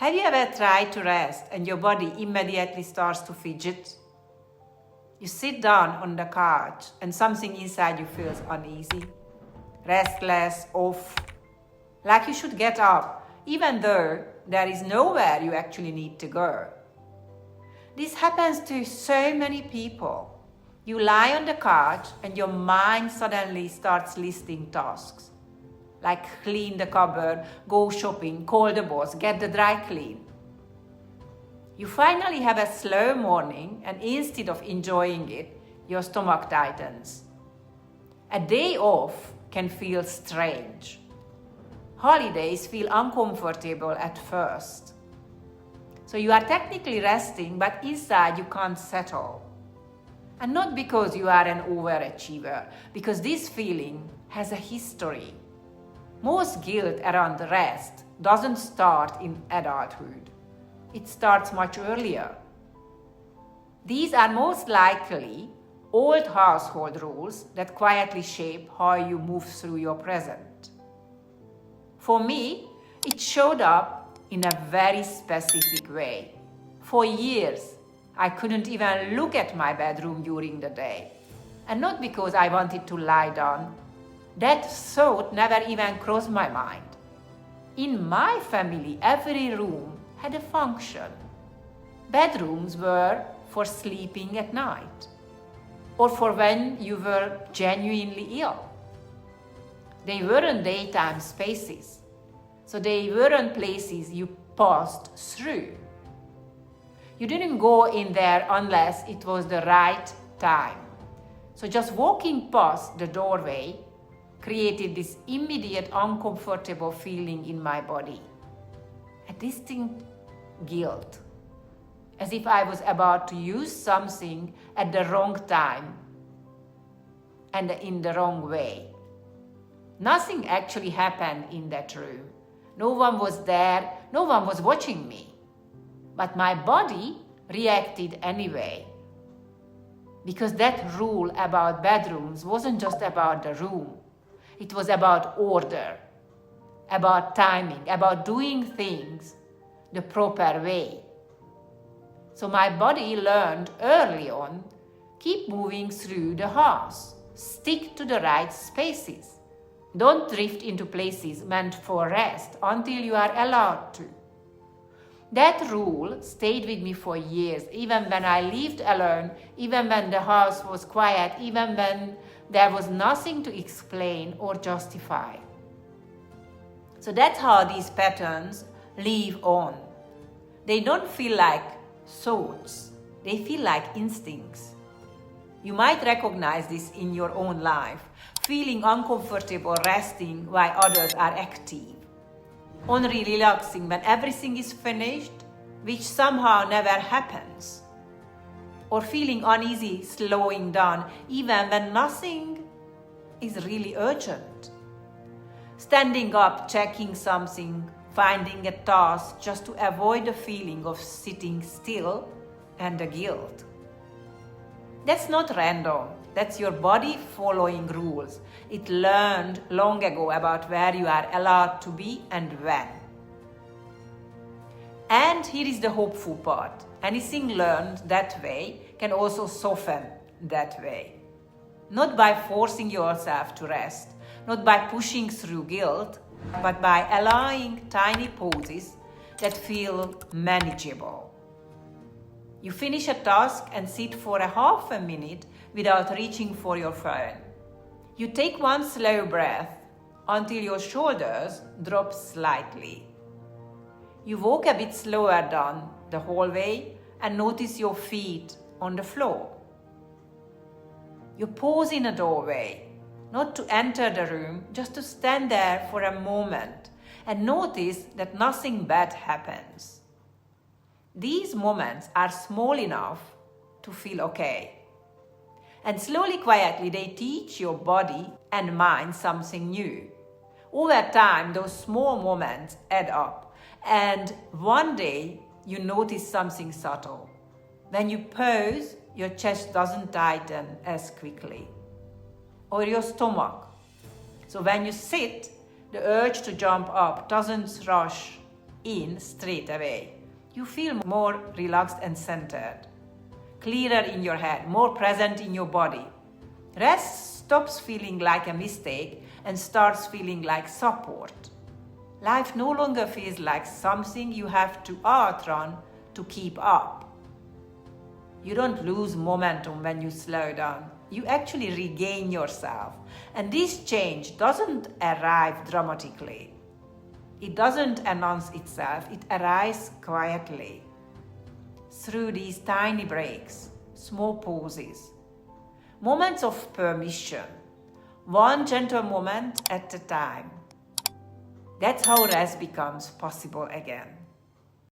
Have you ever tried to rest and your body immediately starts to fidget? You sit down on the couch and something inside you feels uneasy, restless, off, like you should get up, even though there is nowhere you actually need to go. This happens to so many people. You lie on the couch and your mind suddenly starts listing tasks, like clean the cupboard, go shopping, call the boss, get the dry clean. You finally have a slow morning and instead of enjoying it, your stomach tightens. A day off can feel strange. Holidays feel uncomfortable at first. So you are technically resting, but inside you can't settle. And not because you are an overachiever, because this feeling has a history. Most guilt around rest doesn't start in adulthood. It starts much earlier. These are most likely old household rules that quietly shape how you move through your present. For me, it showed up in a very specific way. For years, I couldn't even look at my bedroom during the day. And not because I wanted to lie down. That thought never even crossed my mind. In my family, every room had a function. Bedrooms were for sleeping at night, or for when you were genuinely ill. They weren't daytime spaces, so they weren't places you passed through. You didn't go in there unless it was the right time. So just walking past the doorway created this immediate uncomfortable feeling in my body. A distinct guilt, as if I was about to use something at the wrong time and in the wrong way. Nothing actually happened in that room. No one was there, no one was watching me. But my body reacted anyway. Because that rule about bedrooms wasn't just about the room. It was about order, about timing, about doing things the proper way. So my body learned early on, keep moving through the house. Stick to the right spaces. Don't drift into places meant for rest until you are allowed to. That rule stayed with me for years, even when I lived alone, even when the house was quiet, even when there was nothing to explain or justify. So that's how these patterns live on. They don't feel like thoughts, they feel like instincts. You might recognize this in your own life, feeling uncomfortable resting while others are active. Only relaxing when everything is finished, which somehow never happens. Or feeling uneasy slowing down even when nothing is really urgent. Standing up, checking something, finding a task just to avoid the feeling of sitting still and the guilt. That's not random. That's your body following rules. It learned long ago about where you are allowed to be and when. And here is the hopeful part. Anything learned that way can also soften that way. Not by forcing yourself to rest, not by pushing through guilt, but by allowing tiny pauses that feel manageable. You finish a task and sit for a half a minute without reaching for your phone. You take one slow breath until your shoulders drop slightly. You walk a bit slower down the hallway and notice your feet on the floor. You pause in a doorway, not to enter the room, just to stand there for a moment and notice that nothing bad happens. These moments are small enough to feel okay. And slowly, quietly, they teach your body and mind something new. Over time, those small moments add up. And one day, you notice something subtle. When you pause, your chest doesn't tighten as quickly. Or your stomach. So when you sit, the urge to jump up doesn't rush in straight away. You feel more relaxed and centered, clearer in your head, more present in your body. Rest stops feeling like a mistake and starts feeling like support. Life no longer feels like something you have to outrun to keep up. You don't lose momentum when you slow down. You actually regain yourself. And this change doesn't arrive dramatically. It doesn't announce itself. It arrives quietly. Through these tiny breaks, small pauses, moments of permission, one gentle moment at a time. That's how rest becomes possible again.